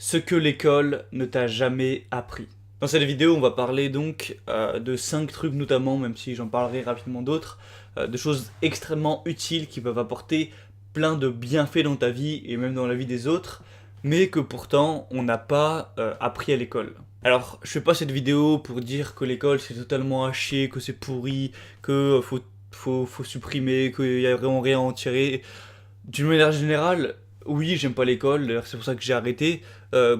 Ce que l'école ne t'a jamais appris. Dans cette vidéo, on va parler donc de 5 trucs notamment, même si j'en parlerai rapidement d'autres, de choses extrêmement utiles qui peuvent apporter plein de bienfaits dans ta vie et même dans la vie des autres, mais que pourtant on n'a pas appris à l'école. Alors, je fais pas cette vidéo pour dire que l'école c'est totalement à chier, que c'est pourri, que faut supprimer, qu'il y a vraiment rien à en tirer. D'une manière générale, oui, j'aime pas l'école, d'ailleurs c'est pour ça que j'ai arrêté.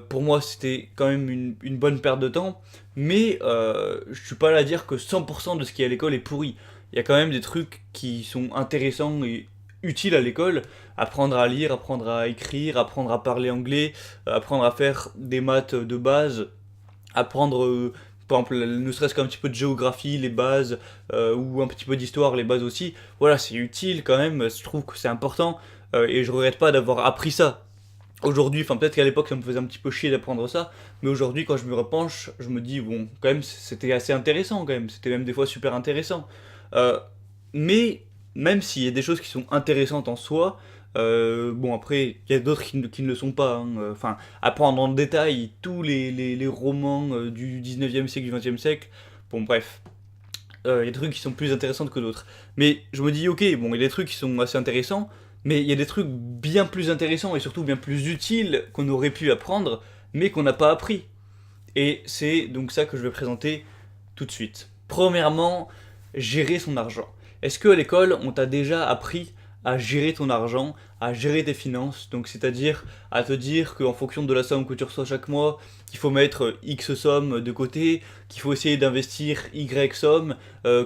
Pour moi, c'était quand même une bonne perte de temps, mais je suis pas là à dire que 100% de ce qui est à l'école est pourri. Il y a quand même des trucs qui sont intéressants et utiles à l'école. Apprendre à lire, apprendre à écrire, apprendre à parler anglais, apprendre à faire des maths de base, apprendre, par exemple, ne serait-ce qu'un petit peu de géographie, les bases, ou un petit peu d'histoire, les bases aussi. Voilà, c'est utile quand même, je trouve que c'est important, et je regrette pas d'avoir appris ça. Aujourd'hui, enfin peut-être qu'à l'époque ça me faisait un petit peu chier d'apprendre ça, mais aujourd'hui quand je me repenche, je me dis bon, quand même c'était assez intéressant quand même, c'était même des fois super intéressant. Euh, mais même s'il y a des choses qui sont intéressantes en soi, bon après il y a d'autres qui ne le sont pas, hein. Enfin apprendre en détail tous les romans du 19e siècle, du 20e siècle, bon bref, il y a des trucs qui sont plus intéressants que d'autres. Mais je me dis, ok, bon, il y a des trucs qui sont assez intéressants, mais il y a des trucs bien plus intéressants et surtout bien plus utiles qu'on aurait pu apprendre, mais qu'on n'a pas appris. Et c'est donc ça que je vais présenter tout de suite. Premièrement, gérer son argent. Est-ce qu'à l'école, on t'a déjà appris à gérer ton argent, à gérer tes finances, donc c'est-à-dire à te dire qu'en fonction de la somme que tu reçois chaque mois, qu'il faut mettre X somme de côté, qu'il faut essayer d'investir Y somme,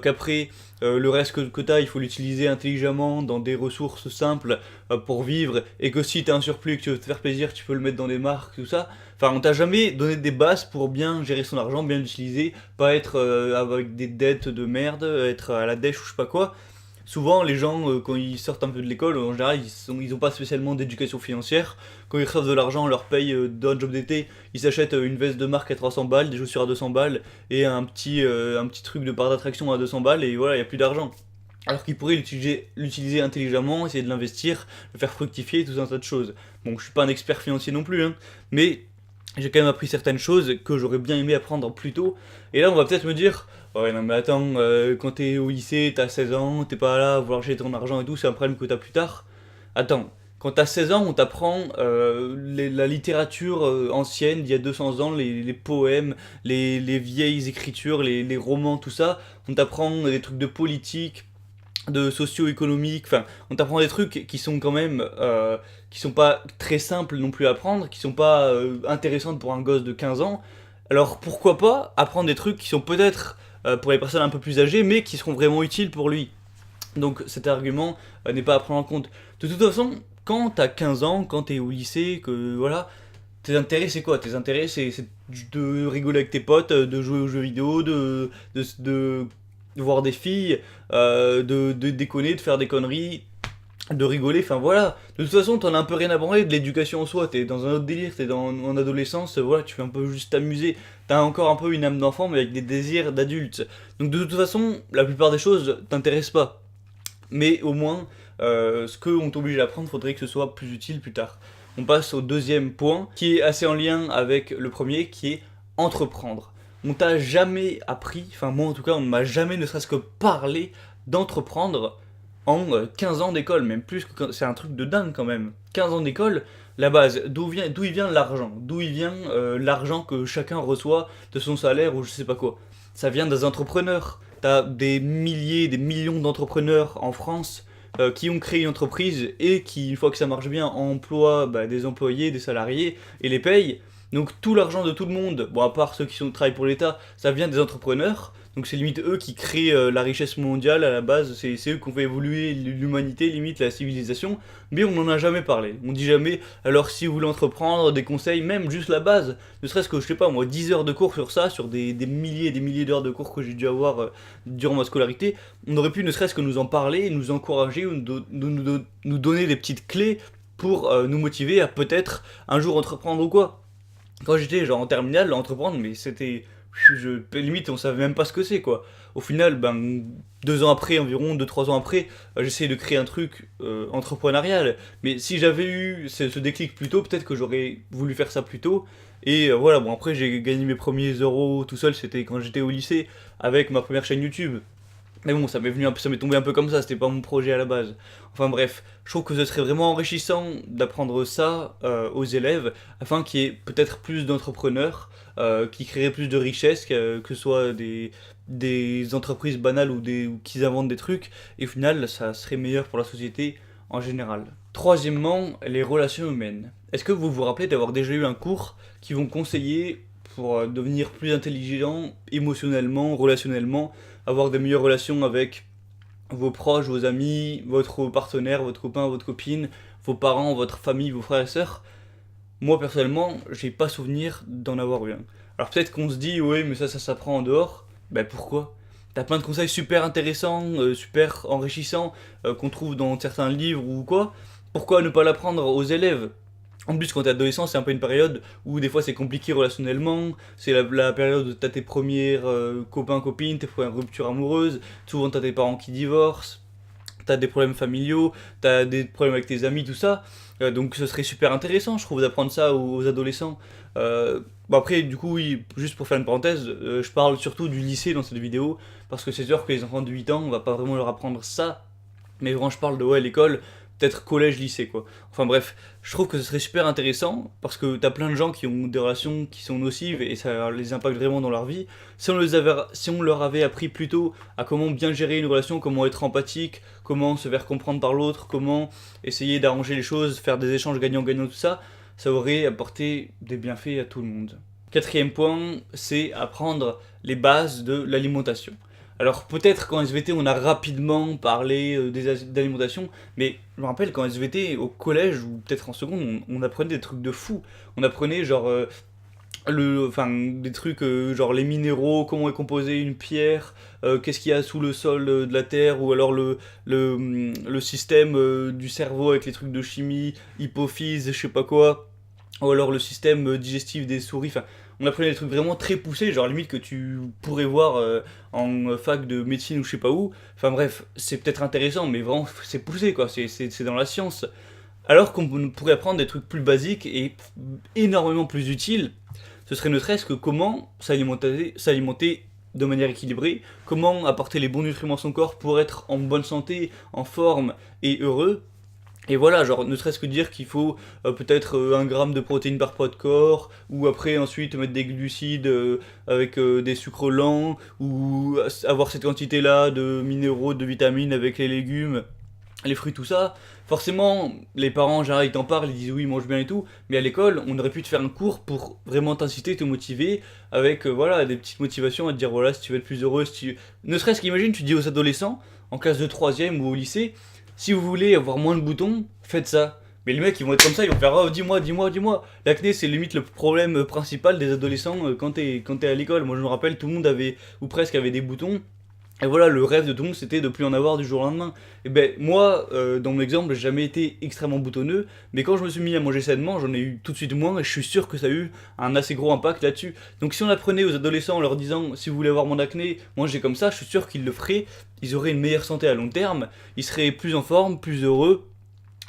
qu'après le reste que tu as, il faut l'utiliser intelligemment dans des ressources simples pour vivre, et que si tu as un surplus et que tu veux te faire plaisir, tu peux le mettre dans des marques, tout ça. Enfin, on t'a jamais donné des bases pour bien gérer son argent, bien l'utiliser, pas être avec des dettes de merde, être à la dèche ou je sais pas quoi. Souvent, les gens, quand ils sortent un peu de l'école, en général, ils ont pas spécialement d'éducation financière. Quand ils reçoivent de l'argent, on leur paye d'un job d'été, ils s'achètent une veste de marque à 300 balles, des chaussures à 200 balles, et un petit truc de parc d'attraction à 200 balles, et voilà, il n'y a plus d'argent. Alors qu'ils pourraient l'utiliser intelligemment, essayer de l'investir, le faire fructifier, tout un tas de choses. Bon, je suis pas un expert financier non plus, hein, mais j'ai quand même appris certaines choses que j'aurais bien aimé apprendre plus tôt. Et là, on va peut-être me dire, ouais, non, mais attends, quand t'es au lycée, t'as 16 ans, t'es pas là à vouloir gérer ton argent et tout, c'est un problème que t'as plus tard. Attends, quand t'as 16 ans, on t'apprend la littérature ancienne d'il y a 200 ans, les poèmes, les vieilles écritures, les romans, tout ça. On t'apprend des trucs de politique, de socio-économique, enfin, on t'apprend des trucs qui sont quand même, qui sont pas très simples non plus à apprendre, qui sont pas intéressantes pour un gosse de 15 ans. Alors pourquoi pas apprendre des trucs qui sont peut-être pour les personnes un peu plus âgées, mais qui seront vraiment utiles pour lui. Donc cet argument n'est pas à prendre en compte. De toute façon, quand t'as 15 ans, quand t'es au lycée, que voilà, tes intérêts c'est quoi? Tes intérêts c'est de rigoler avec tes potes, de jouer aux jeux vidéo, de voir des filles, de déconner, de faire des conneries, de rigoler, enfin voilà. De toute façon, t'en as un peu rien à branler de l'éducation en soi, t'es dans un autre délire, en adolescence, voilà, tu fais un peu juste t'amuser. T'as encore un peu une âme d'enfant mais avec des désirs d'adulte. Donc de toute façon, la plupart des choses t'intéressent pas. Mais au moins, ce qu'on t'oblige à apprendre, faudrait que ce soit plus utile plus tard. On passe au deuxième point, qui est assez en lien avec le premier, qui est entreprendre. On t'a jamais appris, enfin moi en tout cas, on ne m'a jamais ne serait-ce que parlé d'entreprendre en 15 ans d'école, même plus que c'est un truc de dingue quand même. 15 ans d'école, la base, d'où il vient l'argent, d'où il vient l'argent que chacun reçoit de son salaire ou je sais pas quoi. Ça vient des entrepreneurs. T'as des milliers, des millions d'entrepreneurs en France qui ont créé une entreprise et qui, une fois que ça marche bien, emploient des employés, des salariés et les payent. Donc tout l'argent de tout le monde, bon à part ceux qui travaillent pour l'État, ça vient des entrepreneurs. Donc c'est limite eux qui créent la richesse mondiale à la base, c'est eux qui ont fait évoluer l'humanité, limite la civilisation, mais on n'en a jamais parlé. On dit jamais, alors si vous voulez entreprendre, des conseils, même juste la base, ne serait-ce que, je sais pas moi, 10 heures de cours sur ça, sur des milliers et des milliers d'heures de cours que j'ai dû avoir durant ma scolarité, on aurait pu ne serait-ce que nous en parler, nous encourager, ou nous donner des petites clés pour nous motiver à peut-être un jour entreprendre ou quoi. Quand j'étais genre en terminale, entreprendre, mais c'était limite on savait même pas ce que c'est quoi. Au final, ben 2 ans après environ, 2-3 ans après, j'essayais de créer un truc entrepreneurial. Mais si j'avais eu ce déclic plus tôt, peut-être que j'aurais voulu faire ça plus tôt. Et voilà, bon après j'ai gagné mes premiers euros tout seul, c'était quand j'étais au lycée, avec ma première chaîne YouTube. Mais bon, ça m'est tombé un peu comme ça, c'était pas mon projet à la base. Enfin bref, je trouve que ce serait vraiment enrichissant d'apprendre ça aux élèves, afin qu'il y ait peut-être plus d'entrepreneurs, qui créeraient plus de richesses, que ce soit des entreprises banales ou qu'ils inventent des trucs, et au final, ça serait meilleur pour la société en général. Troisièmement, les relations humaines. Est-ce que vous vous rappelez d'avoir déjà eu un cours qui vont conseiller pour devenir plus intelligent émotionnellement, relationnellement, avoir des meilleures relations avec vos proches, vos amis, votre partenaire, votre copain, votre copine, vos parents, votre famille, vos frères et sœurs? Moi personnellement, j'ai pas souvenir d'en avoir eu un. Alors peut-être qu'on se dit, oui, mais ça s'apprend en dehors. Ben pourquoi? T'as plein de conseils super intéressants, super enrichissants, qu'on trouve dans certains livres ou quoi. Pourquoi ne pas l'apprendre aux élèves? En plus, quand t'es adolescent, c'est un peu une période où des fois c'est compliqué relationnellement. C'est la période où t'as tes premières copains, copines, tes premières ruptures amoureuses. Souvent t'as tes parents qui divorcent, t'as des problèmes familiaux, t'as des problèmes avec tes amis, tout ça. Donc ce serait super intéressant, je trouve, d'apprendre ça aux adolescents. Bon après, du coup, oui, juste pour faire une parenthèse, je parle surtout du lycée dans cette vidéo, parce que c'est sûr que les enfants de 8 ans, on va pas vraiment leur apprendre ça. Mais vraiment, je parle de ouais, l'école, peut-être collège, lycée, quoi. Enfin bref, je trouve que ce serait super intéressant, parce que t'as plein de gens qui ont des relations qui sont nocives, et ça les impacte vraiment dans leur vie. Si on leur avait appris plus tôt à comment bien gérer une relation, comment être empathique, comment se faire comprendre par l'autre, comment essayer d'arranger les choses, faire des échanges gagnant-gagnant, tout ça, ça aurait apporté des bienfaits à tout le monde. Quatrième point, c'est apprendre les bases de l'alimentation. Alors peut-être qu'en SVT on a rapidement parlé d'alimentation, mais je me rappelle qu'en SVT au collège ou peut-être en seconde on apprenait des trucs de fou. On apprenait genre enfin des trucs genre les minéraux, comment est composée une pierre, qu'est-ce qu'il y a sous le sol de la terre, ou alors le système du cerveau avec les trucs de chimie, hypophyse, je sais pas quoi, ou alors le système digestif des souris. Enfin, on apprenait des trucs vraiment très poussés, genre limite que tu pourrais voir en fac de médecine ou je sais pas où. Enfin bref, c'est peut-être intéressant, mais vraiment c'est poussé quoi, c'est dans la science. Alors qu'on pourrait apprendre des trucs plus basiques et énormément plus utiles, ce serait ne serait-ce que comment s'alimenter de manière équilibrée, comment apporter les bons nutriments à son corps pour être en bonne santé, en forme et heureux. Et voilà, genre ne serait-ce que dire qu'il faut peut-être 1 gramme de protéines par poids de corps, ou après ensuite mettre des glucides avec des sucres lents, ou avoir cette quantité-là de minéraux, de vitamines avec les légumes, les fruits, tout ça. Forcément, les parents en général ils t'en parlent, ils disent oui, mange bien et tout, mais à l'école, on aurait pu te faire un cours pour vraiment t'inciter, te motiver, avec voilà, des petites motivations à te dire voilà, si tu veux être plus heureux, si tu... Ne serait-ce qu'imagine, tu dis aux adolescents, en classe de 3ème ou au lycée, si vous voulez avoir moins de boutons, faites ça. Mais les mecs ils vont être comme ça, ils vont faire oh, dis-moi. L'acné c'est limite le problème principal des adolescents quand t'es à l'école. Moi je me rappelle, tout le monde avait, ou presque avait des boutons. Et voilà, le rêve de tout le monde c'était de plus en avoir du jour au lendemain. Et ben moi, dans mon exemple, j'ai jamais été extrêmement boutonneux, mais quand je me suis mis à manger sainement, j'en ai eu tout de suite moins, et je suis sûr que ça a eu un assez gros impact là-dessus. Donc si on apprenait aux adolescents en leur disant si vous voulez avoir mon acné, mangez comme ça, je suis sûr qu'ils le feraient, ils auraient une meilleure santé à long terme, ils seraient plus en forme, plus heureux,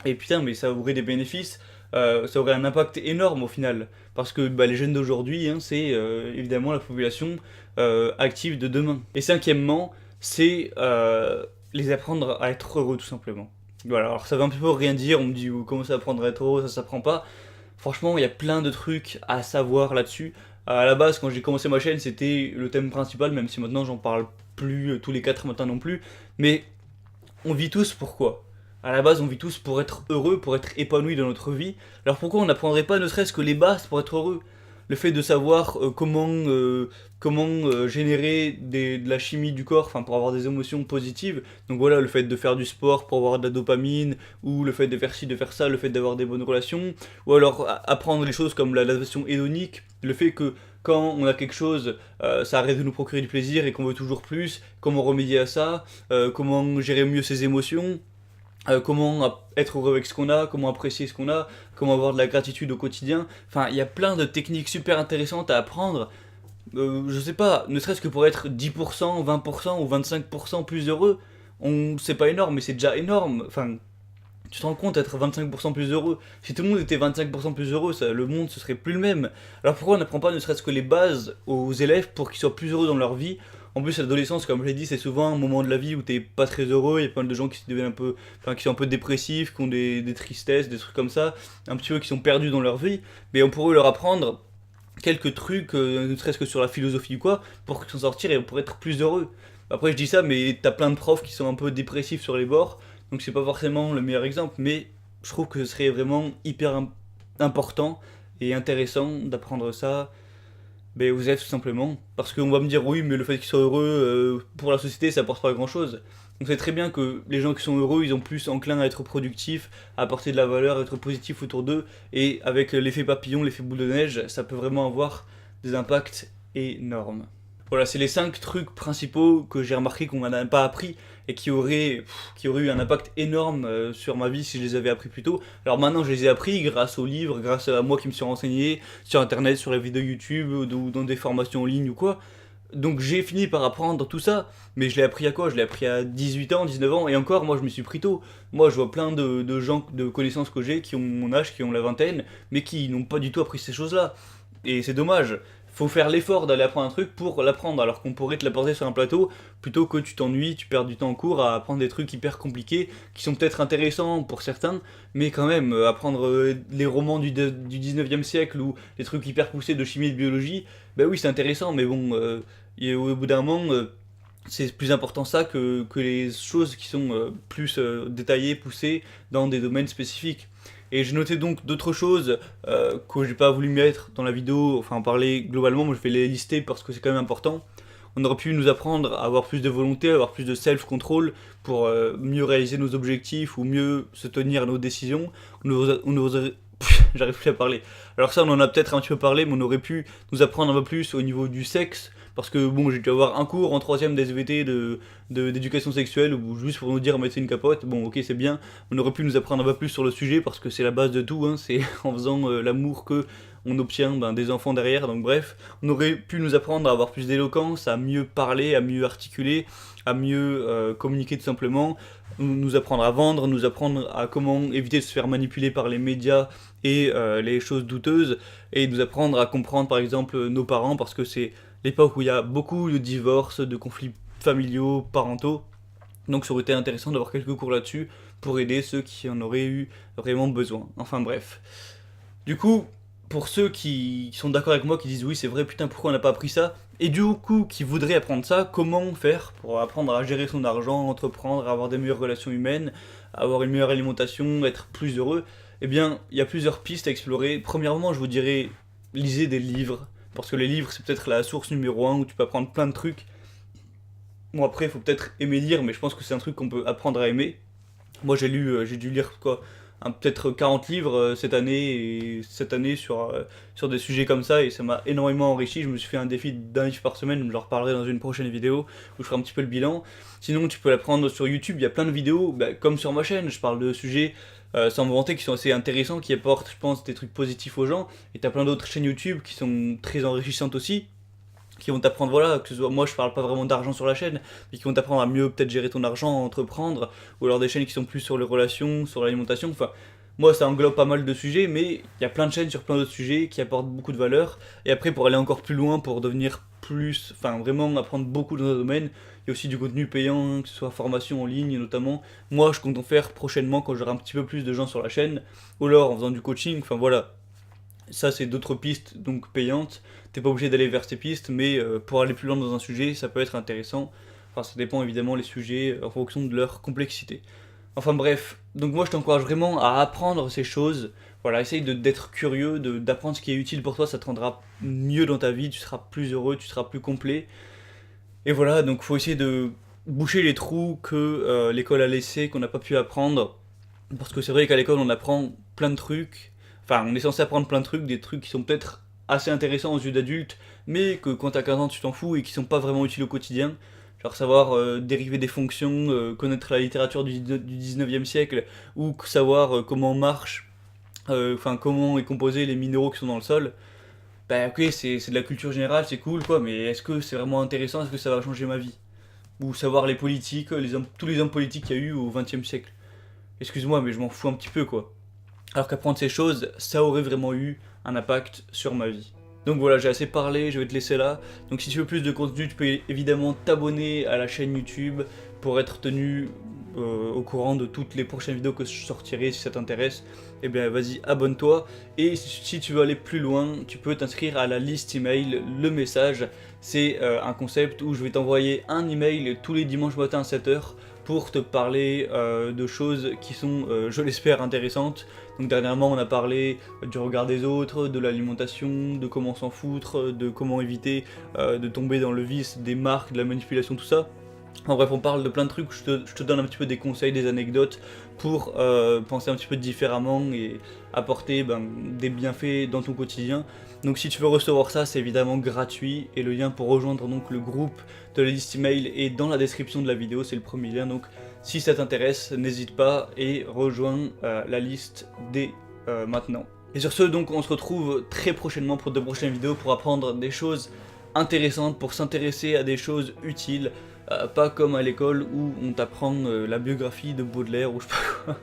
et putain, mais ça aurait des bénéfices, ça aurait un impact énorme au final. Parce que bah, les jeunes d'aujourd'hui, hein, c'est évidemment la population active de demain. Et cinquièmement, c'est les apprendre à être heureux tout simplement. Voilà, alors ça veut un peu rien dire, on me dit comment ça apprendre à être heureux, ça s'apprend pas. Franchement, il y a plein de trucs à savoir là-dessus. À la base, quand j'ai commencé ma chaîne, c'était le thème principal, même si maintenant j'en parle plus tous les 4 matins non plus. Mais on vit tous pourquoi? À la base, on vit tous pour être heureux, pour être épanoui dans notre vie. Alors pourquoi on n'apprendrait pas ne serait-ce que les bases pour être heureux? Le fait de savoir comment générer de la chimie du corps, enfin pour avoir des émotions positives. Donc voilà, le fait de faire du sport pour avoir de la dopamine, ou le fait de faire ci, de faire ça, le fait d'avoir des bonnes relations, ou alors apprendre les choses comme la natation hédonique, le fait que quand on a quelque chose, ça arrête de nous procurer du plaisir et qu'on veut toujours plus, comment remédier à ça, comment gérer mieux ses émotions, comment être heureux avec ce qu'on a, comment apprécier ce qu'on a, comment avoir de la gratitude au quotidien. Enfin, il y a plein de techniques super intéressantes à apprendre. je sais pas, ne serait-ce que pour être 10%, 20% ou 25% plus heureux, c'est pas énorme, mais c'est déjà énorme. Enfin, tu te rends compte d'être 25% plus heureux. Si tout le monde était 25% plus heureux, le monde ce serait plus le même. Alors pourquoi on n'apprend pas ne serait-ce que les bases aux élèves pour qu'ils soient plus heureux dans leur vie? En plus, l'adolescence, comme je l'ai dit, c'est souvent un moment de la vie où t'es pas très heureux. Il y a pas mal de gens qui se deviennent un peu, enfin, qui sont un peu dépressifs, qui ont des tristesses, des trucs comme ça, un petit peu qui sont perdus dans leur vie. Mais on pourrait leur apprendre quelques trucs, ne serait-ce que sur la philosophie ou quoi, pour s'en sortir et pour être plus heureux. Après, je dis ça, mais t'as plein de profs qui sont un peu dépressifs sur les bords, donc c'est pas forcément le meilleur exemple, mais je trouve que ce serait vraiment hyper important et intéressant d'apprendre ça aux élèves tout simplement. Parce qu'on va me dire oui, mais le fait qu'ils soient heureux pour la société, ça apporte pas grand chose. Donc c'est très bien que les gens qui sont heureux, ils ont plus enclin à être productifs, à apporter de la valeur, à être positifs autour d'eux. Et avec l'effet papillon, l'effet boule de neige, ça peut vraiment avoir des impacts énormes. Voilà, c'est les 5 trucs principaux que j'ai remarqué qu'on n'a pas appris et qui auraient eu un impact énorme sur ma vie si je les avais appris plus tôt. Alors maintenant, je les ai appris grâce aux livres, grâce à moi qui me suis renseigné sur internet, sur les vidéos YouTube ou dans des formations en ligne ou quoi. Donc j'ai fini par apprendre tout ça, mais je l'ai appris à quoi? Je l'ai appris à 18 ans, 19 ans, et encore, moi je me suis pris tôt. Moi je vois plein de gens, de connaissances que j'ai, qui ont mon âge, qui ont la vingtaine, mais qui n'ont pas du tout appris ces choses-là. Et c'est dommage. Faut faire l'effort d'aller apprendre un truc pour l'apprendre, alors qu'on pourrait te l'apporter sur un plateau, plutôt que tu t'ennuies, tu perds du temps en cours à apprendre des trucs hyper compliqués, qui sont peut-être intéressants pour certains, mais quand même, apprendre les romans du 19e siècle ou les trucs hyper poussés de chimie et de biologie, ben oui c'est intéressant, mais bon, et au bout d'un moment, c'est plus important ça que les choses qui sont plus détaillées, poussées dans des domaines spécifiques. Et j'ai noté donc d'autres choses que j'ai pas voulu mettre dans la vidéo, enfin en parler globalement, moi je vais les lister parce que c'est quand même important. On aurait pu nous apprendre à avoir plus de volonté, à avoir plus de self-control pour mieux réaliser nos objectifs ou mieux se tenir à nos décisions. J'arrive plus à parler. Alors ça, on en a peut-être un petit peu parlé, mais on aurait pu nous apprendre un peu plus au niveau du sexe, parce que bon, j'ai dû avoir un cours en 3ème d'SVT d'éducation sexuelle, ou juste pour nous dire mettez une capote, bon ok c'est bien, on aurait pu nous apprendre un peu plus sur le sujet, parce que c'est la base de tout, hein, c'est en faisant l'amour que on obtient des enfants derrière, donc bref, on aurait pu nous apprendre à avoir plus d'éloquence, à mieux parler, à mieux articuler, à mieux communiquer tout simplement, nous apprendre à vendre, nous apprendre à comment éviter de se faire manipuler par les médias et les choses douteuses, et nous apprendre à comprendre par exemple nos parents, parce que c'est l'époque où il y a beaucoup de divorces, de conflits familiaux, parentaux, donc ça aurait été intéressant d'avoir quelques cours là-dessus pour aider ceux qui en auraient eu vraiment besoin. Enfin bref. Du coup, pour ceux qui sont d'accord avec moi, qui disent oui c'est vrai, putain pourquoi on n'a pas appris ça, et du coup qui voudraient apprendre ça, comment faire pour apprendre à gérer son argent, entreprendre, avoir des meilleures relations humaines, avoir une meilleure alimentation, être plus heureux, eh bien il y a plusieurs pistes à explorer. Premièrement, je vous dirais, lisez des livres, parce que les livres c'est peut-être la source numéro 1 où tu peux apprendre plein de trucs. Bon après il faut peut-être aimer lire, mais je pense que c'est un truc qu'on peut apprendre à aimer. Moi j'ai dû lire quoi, peut-être 40 livres cette année sur des sujets comme ça, et ça m'a énormément enrichi. Je me suis fait un défi d'un livre par semaine, je leur reparlerai dans une prochaine vidéo où je ferai un petit peu le bilan. Sinon tu peux l'apprendre sur YouTube, il y a plein de vidéos, comme sur ma chaîne, je parle de sujets sans me vanter qui sont assez intéressants, qui apportent je pense des trucs positifs aux gens, et t'as plein d'autres chaînes YouTube qui sont très enrichissantes aussi, qui vont t'apprendre, voilà, que ce soit, moi je parle pas vraiment d'argent sur la chaîne, mais qui vont t'apprendre à mieux peut-être gérer ton argent, à entreprendre, ou alors des chaînes qui sont plus sur les relations, sur l'alimentation, enfin, moi ça englobe pas mal de sujets, mais il y a plein de chaînes sur plein d'autres sujets qui apportent beaucoup de valeur, et après pour aller encore plus loin, pour devenir plus, enfin vraiment apprendre beaucoup dans un domaine, il y a aussi du contenu payant, que ce soit formation en ligne notamment, moi je compte en faire prochainement quand j'aurai un petit peu plus de gens sur la chaîne, ou alors en faisant du coaching, enfin voilà, ça, c'est d'autres pistes donc payantes. T'es pas obligé d'aller vers ces pistes, mais pour aller plus loin dans un sujet, ça peut être intéressant. Enfin, ça dépend évidemment les sujets en fonction de leur complexité. Enfin bref, donc moi je t'encourage vraiment à apprendre ces choses. Voilà, essaye d'être curieux, d'apprendre ce qui est utile pour toi, ça te rendra mieux dans ta vie, tu seras plus heureux, tu seras plus complet. Et voilà, donc faut essayer de boucher les trous que l'école a laissés, qu'on n'a pas pu apprendre. Parce que c'est vrai qu'à l'école on apprend plein de trucs, enfin on est censé apprendre plein de trucs, des trucs qui sont peut-être assez intéressants aux yeux d'adultes, mais que quand t'as 15 ans tu t'en fous et qui sont pas vraiment utiles au quotidien. Genre savoir dériver des fonctions, connaître la littérature du 19e siècle, ou savoir comment marche, enfin comment est composé les minéraux qui sont dans le sol. bah ok, c'est de la culture générale, c'est cool quoi, mais est-ce que c'est vraiment intéressant? Est-ce que ça va changer ma vie? Ou savoir les politiques, tous les hommes politiques qu'il y a eu au XXe siècle. Excuse-moi, mais je m'en fous un petit peu quoi. Alors qu'apprendre ces choses, ça aurait vraiment eu un impact sur ma vie. Donc voilà, j'ai assez parlé, je vais te laisser là. Donc si tu veux plus de contenu, tu peux évidemment t'abonner à la chaîne YouTube pour être tenu au courant de toutes les prochaines vidéos que je sortirai si ça t'intéresse. Et bien vas-y, abonne-toi. Et si tu veux aller plus loin, tu peux t'inscrire à la liste email, le message. C'est un concept où je vais t'envoyer un email tous les dimanches matin à 7 h pour te parler de choses qui sont, je l'espère, intéressantes. Donc dernièrement on a parlé du regard des autres, de l'alimentation, de comment s'en foutre, de comment éviter de tomber dans le vice des marques, de la manipulation, tout ça. En bref, on parle de plein de trucs, je te donne un petit peu des conseils, des anecdotes pour penser un petit peu différemment et apporter des bienfaits dans ton quotidien. Donc si tu veux recevoir ça, c'est évidemment gratuit et le lien pour rejoindre donc le groupe de la liste email est dans la description de la vidéo, c'est le premier lien. Donc si ça t'intéresse, n'hésite pas et rejoins la liste dès maintenant. Et sur ce, donc on se retrouve très prochainement pour de prochaines vidéos pour apprendre des choses intéressantes, pour s'intéresser à des choses utiles. Pas comme à l'école où on t'apprend la biographie de Baudelaire ou je sais pas quoi.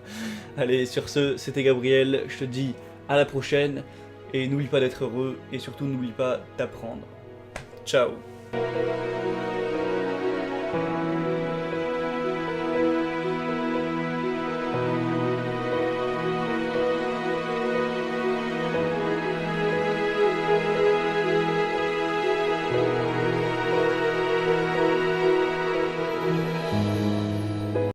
Allez, sur ce, c'était Gabriel, je te dis à la prochaine, et n'oublie pas d'être heureux, et surtout n'oublie pas d'apprendre. Ciao.